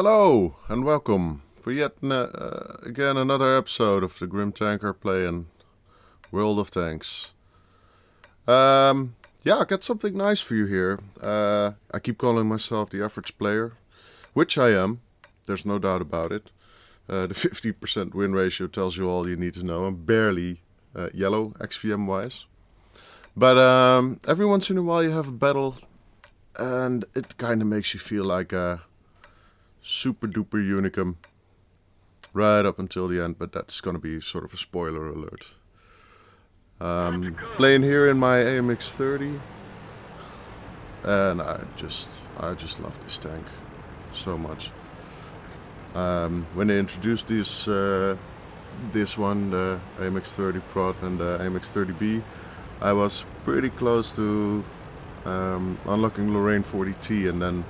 Hello and welcome for yet again another episode of the Grim Tanker playing World of Tanks. Yeah, I got something nice for you here. I keep calling myself the average player, which I am. There's no doubt about it. The 50% win ratio tells you all you need to know. I'm barely yellow XVM wise. But every once in a while you have a battle and it kind of makes you feel like a super duper unicum right up until the end, but that's gonna be sort of a spoiler alert. Playing here in my AMX 30, and I just love this tank so much. When they introduced this one, the AMX 30 prot and the AMX 30B, I was pretty close to unlocking Lorraine 40T, and then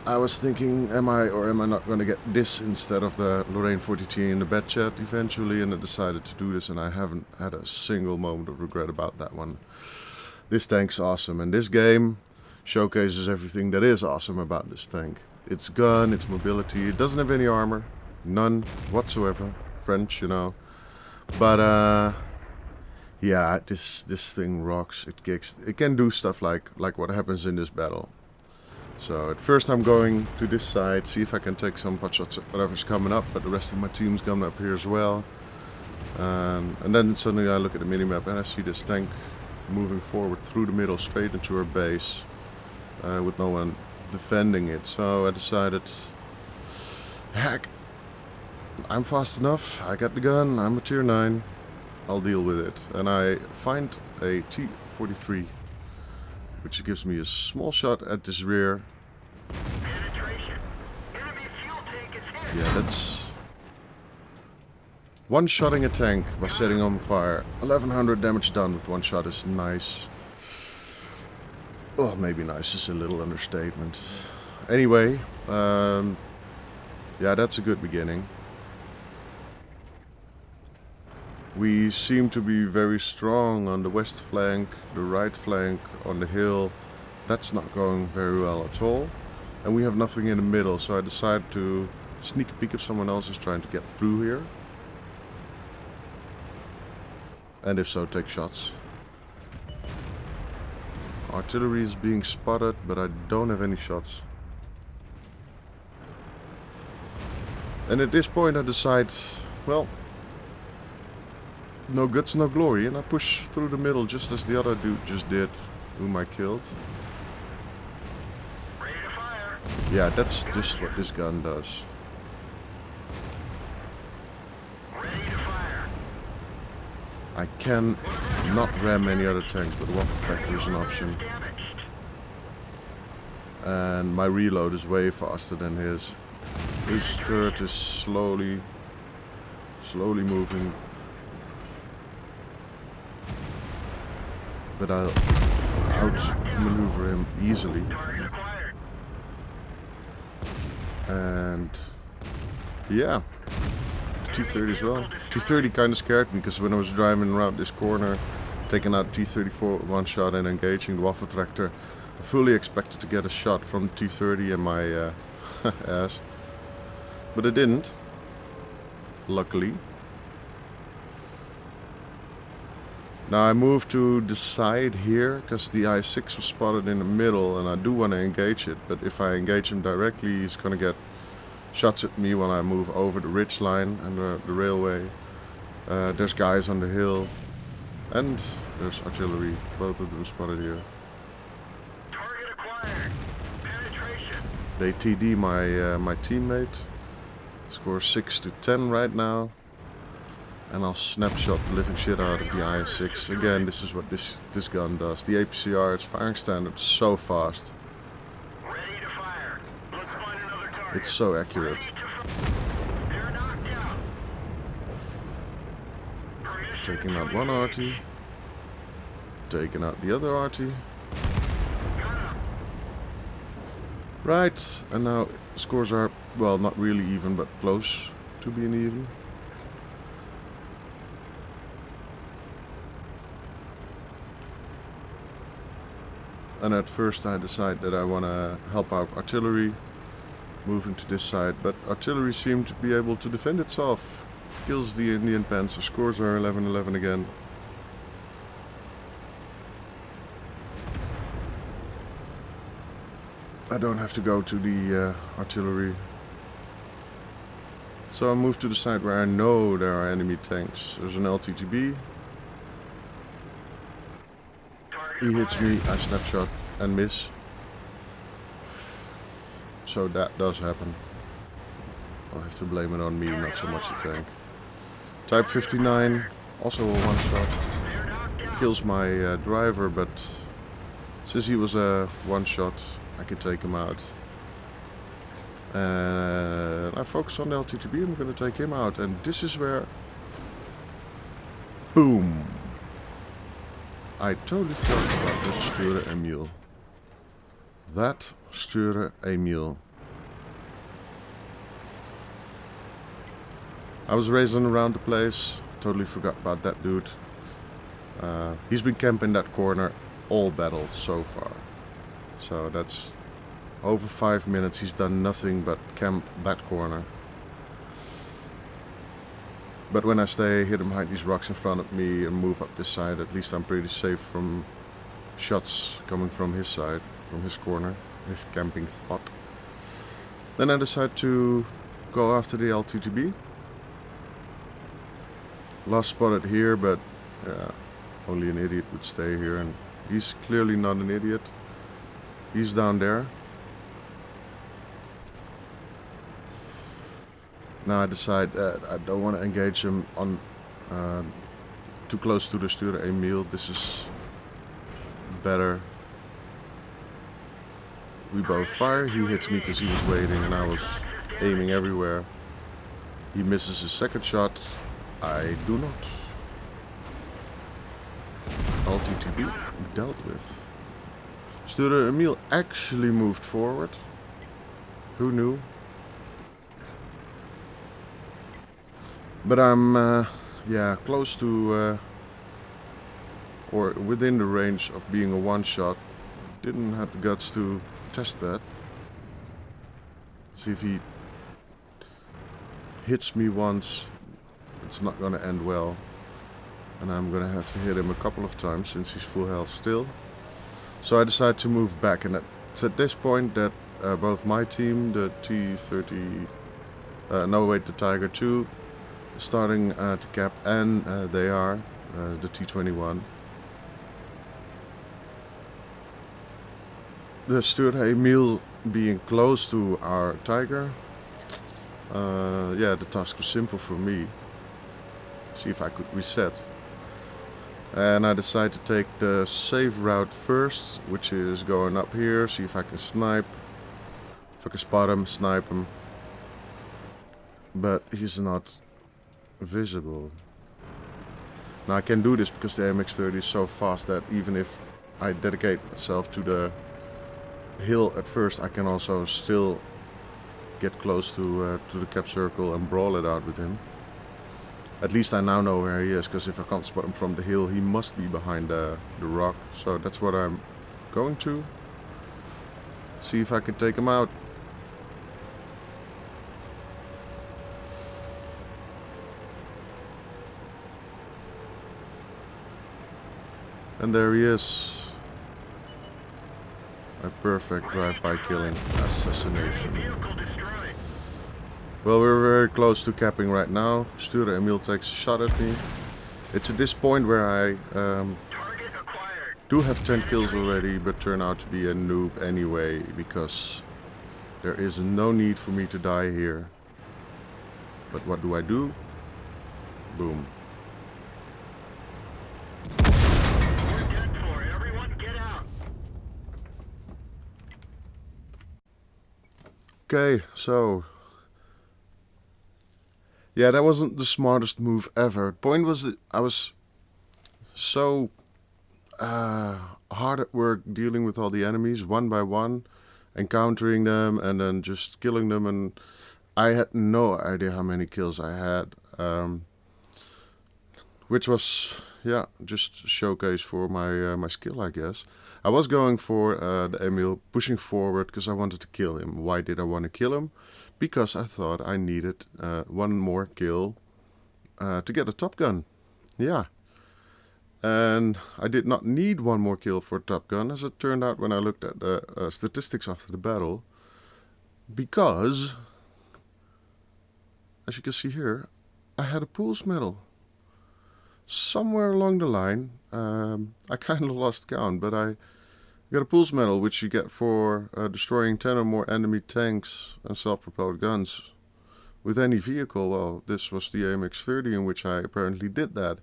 I was thinking, am I not going to get this instead of the Lorraine 40T in the bed chat eventually, and I decided to do this, and I haven't had a single moment of regret about that one. This tank's awesome, and this game showcases everything that is awesome about this tank. Its gun, its mobility. It doesn't have any armor, none whatsoever. French, you know. But yeah, this thing rocks. It kicks. It can do stuff like what happens in this battle. So at first I'm going to this side, see if I can take some pot shots at whatever's coming up, but the rest of my team's coming up here as well. And then suddenly I look at the minimap and I see this tank moving forward through the middle straight into her base with no one defending it. So I decided, heck, I'm fast enough, I got the gun, I'm a tier 9, I'll deal with it. And I find a T-43, which gives me a small shot at this rear. Yeah, that's one-shotting a tank by setting on fire. 1100 damage done with one shot is nice. Oh, maybe nice is a little understatement. Anyway, yeah, that's a good beginning. We seem to be very strong on the west flank, the right flank on the hill. That's not going very well at all. And we have nothing in the middle, so I decided to sneak a peek if someone else is trying to get through here. And if so, take shots. Artillery is being spotted, but I don't have any shots. And at this point I decide, well, no guts, no glory, and I push through the middle just as the other dude just did, whom I killed. Ready to fire. Yeah, that's just what this gun does. Ready to fire. I can not ram any other tanks, but the waffle tractor is an option. Damaged. And my reload is way faster than his. His turret is slowly moving. But I'll outmaneuver him easily. Target acquired. And yeah, the T-30 as well. T-30 kind of scared me because when I was driving around this corner, taking out T-34 with one shot and engaging the waffle tractor, I fully expected to get a shot from the T-30 in my ass. But it didn't, luckily. Now I moved to the side here because the I-6 was spotted in the middle and I do want to engage it, but if I engage him directly he's going to get shots at me when I move over the ridge line and the railway. There's guys on the hill and there's artillery, both of them spotted here. Target acquired. Penetration. They TD my teammate, score 6-10 right now. And I'll snapshot the living shit out of the IS-6. Again, this is what this gun does. The APCR, its firing standard, so fast. Ready to fire. Let's find another target. It's so accurate. They're knocked out. Permission Taking to out one engage. arty. Taking out the other arty. Got him. Right, and now scores are, well, not really even, but close to being even. And at first I decide that I want to help out artillery moving to this side, but artillery seemed to be able to defend itself. Kills the Indian Panzer, scores are 11-11 again. I don't have to go to the artillery. So I move to the side where I know there are enemy tanks. There's an LTTB. He hits me, I snapshot and miss. So that does happen. I'll have to blame it on me, not so much the tank. Type 59, also a one shot. Kills my driver, but since he was a one shot, I can take him out. And I focus on the LTTB, I'm gonna take him out. And this is where... Boom! I totally forgot about that Sture Emil. That Sture Emil. I was racing around the place, totally forgot about that dude. He's been camping that corner all battle so far. So that's over 5 minutes, he's done nothing but camp that corner. But when I stay hidden behind these rocks in front of me and move up this side, at least I'm pretty safe from shots coming from his side, from his corner, his camping spot. Then I decide to go after the LTTB. Last spotted here, but only an idiot would stay here, and he's clearly not an idiot. He's down there. Now I decide that I don't want to engage him on too close to the Sture Emil. This is better. We both fire. He hits me because he was waiting and I was aiming everywhere. He misses his second shot. I do not. LTTB dealt with. Sture Emil actually moved forward. Who knew? But I'm, yeah, close to, or within the range of being a one-shot. Didn't have the guts to test that. See if he hits me once, it's not gonna end well. And I'm gonna have to hit him a couple of times since he's full health still. So I decide to move back, and it's at this point that both my team, the T-30, the Tiger 2, starting to cap, and they are the T-21. The Sture Emil being close to our Tiger, yeah, the task was simple for me. See if I could reset. And I decide to take the safe route first, which is going up here, see if I can snipe. If I can spot him, snipe him. But he's not visible. Now I can do this because the AMX 30 is so fast that even if I dedicate myself to the hill at first, I can also still get close to the cap circle and brawl it out with him. At least I now know where he is, because if I can't spot him from the hill, he must be behind the rock. So that's what I'm going to. See if I can take him out. And there he is. A perfect drive-by killing assassination. Well, we're very close to capping right now. Sture Emil takes a shot at me. It's at this point where I do have 10 kills already, but turn out to be a noob anyway, because there is no need for me to die here. But what do? Boom. Okay, so yeah, that wasn't the smartest move ever. Point was that I was so hard at work dealing with all the enemies one by one, encountering them and then just killing them, and I had no idea how many kills I had, which was, yeah, just a showcase for my my skill, I guess. I was going for the Emil, pushing forward because I wanted to kill him. Why did I want to kill him? Because I thought I needed one more kill to get a Top Gun. Yeah. And I did not need one more kill for Top Gun, as it turned out when I looked at the statistics after the battle. Because, as you can see here, I had a Pools medal. Somewhere along the line, I kind of lost count, but I got a Pools medal, which you get for destroying 10 or more enemy tanks and self-propelled guns with any vehicle. Well, this was the AMX 30 in which I apparently did that.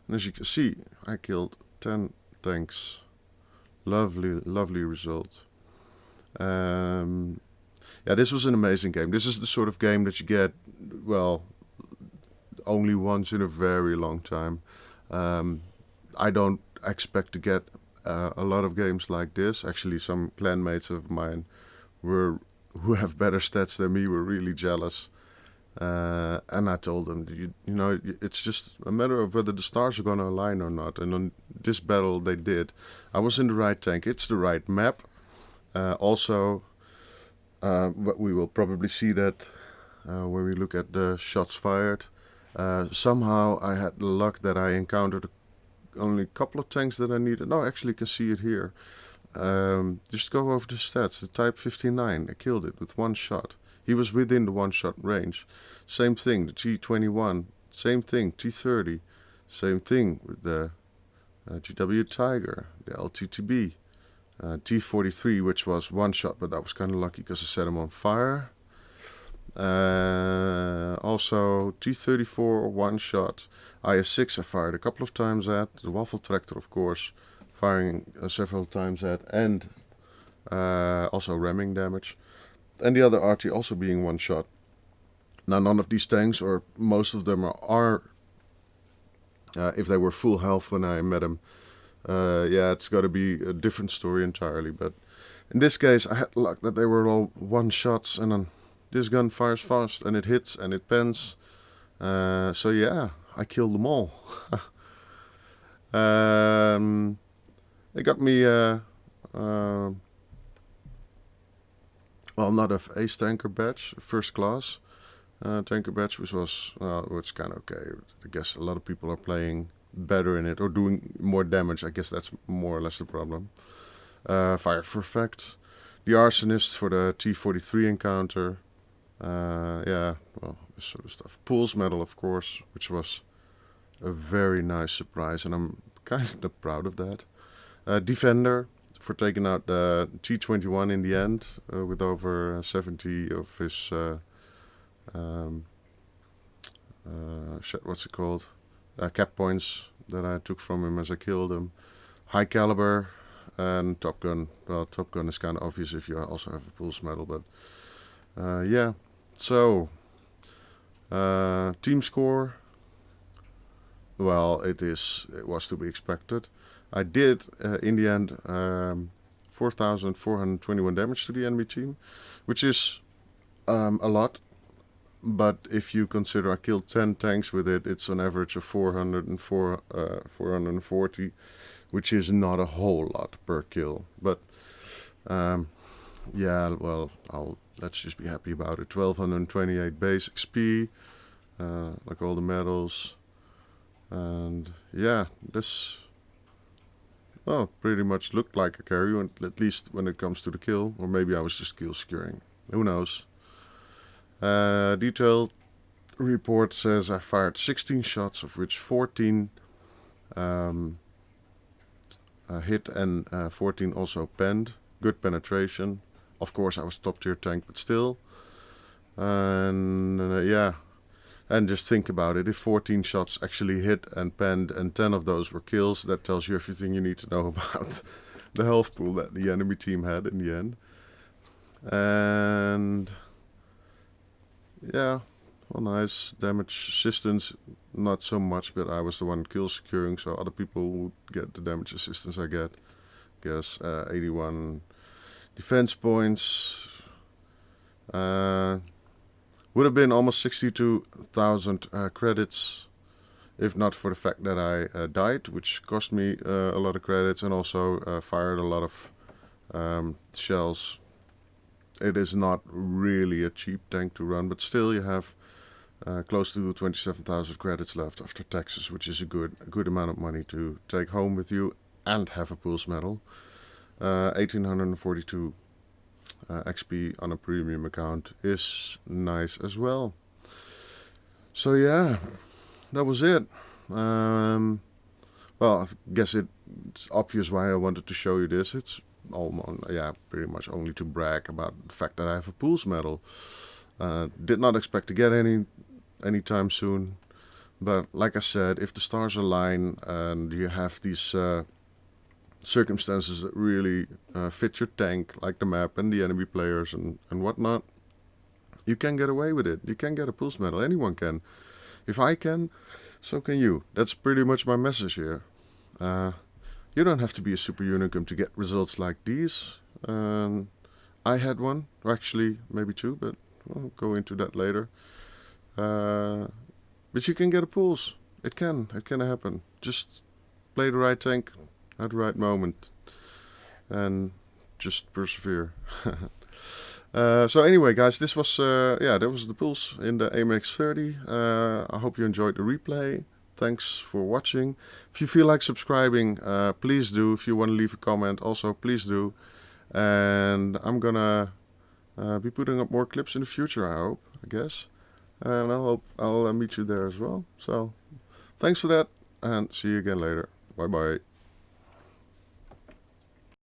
And as you can see, I killed 10 tanks. Lovely, lovely result. Yeah, this was an amazing game. This is the sort of game that you get, well, only once in a very long time. I don't expect to get a lot of games like this. Actually, some clanmates of mine who have better stats than me were really jealous. And I told them, you know, it's just a matter of whether the stars are going to align or not. And on this battle, they did. I was in the right tank. It's the right map. Also, but we will probably see that when we look at the shots fired. Somehow I had the luck that I encountered only a couple of tanks that I needed. No, actually, you can see it here. Just go over the stats. The Type 59, I killed it with one shot. He was within the one-shot range. Same thing, the T21. Same thing, T30. Same thing with the GW Tiger, the LTTB. T43, which was one shot, but that was kind of lucky because I set him on fire. Also, T34, one shot. IS-6 I fired a couple of times at. The Waffle Tractor, of course, firing several times at. And also ramming damage. And the other RT also being one shot. Now, none of these tanks, or most of them, are if they were full health when I met them, yeah, it's got to be a different story entirely. But in this case, I had luck that they were all one shots, and then this gun fires fast, and it hits, and it pens. So yeah, I killed them all. They got me well, not a ace tanker badge, first class tanker badge, which was kind of okay. I guess a lot of people are playing better in it or doing more damage. I guess that's more or less the problem. Fire for effect. The arsonist for the T43 encounter. Yeah, well, this sort of stuff. Pools medal, of course, which was a very nice surprise, and I'm kind of proud of that. Defender for taking out the T21 in the end with over 70 of his what's it called? Cap points that I took from him as I killed him. High caliber and Top Gun. Well, Top Gun is kind of obvious if you also have a Pools medal, but yeah. So team score. Well, it was to be expected. I did, in the end, 4,421 damage to the enemy team, which is a lot. But if you consider I killed 10 tanks with it, it's an average of 440, which is not a whole lot per kill. But yeah, well, let's just be happy about it. 1,228 base XP, like all the medals. And yeah, this, well, pretty much looked like a carry, at least when it comes to the kill. Or maybe I was just kill securing. Who knows? Detailed report says I fired 16 shots, of which 14 hit and 14 also penned. Good penetration. Of course, I was top tier tank, but still. And yeah. And just think about it, if 14 shots actually hit and penned and 10 of those were kills, that tells you everything you need to know about the health pool that the enemy team had in the end. And yeah, well, nice. Damage assistance, not so much, but I was the one kill securing, so other people would get the damage assistance I get. Guess 81 defense points. Would have been almost 62,000 credits if not for the fact that I died, which cost me a lot of credits, and also fired a lot of shells. It is not really a cheap tank to run, but still you have close to 27,000 credits left after taxes, which is a good amount of money to take home with you and have a pulse medal. 1842 XP on a premium account is nice as well. So yeah, that was it. Well, I guess it's obvious why I wanted to show you this. It's almost, yeah, pretty much only to brag about the fact that I have a pulse medal. Did not expect to get any anytime soon, but like I said, if the stars align and you have these circumstances that really fit your tank, like the map and the enemy players and whatnot, you can get away with it. You can get a pulse medal. Anyone can. If I can, so can you. That's pretty much my message here. You don't have to be a super unicum to get results like these. I had one, or actually maybe two, but we'll go into that later. But you can get a pulse. It can happen. Just play the right tank at the right moment, and just persevere. So anyway, guys, this was that was the pulse in the AMX 30. I hope you enjoyed the replay. Thanks for watching. If you feel like subscribing, please do. If you want to leave a comment, also please do. And I'm gonna be putting up more clips in the future, I guess. And I hope I'll meet you there as well. So thanks for that, and see you again later. Bye bye.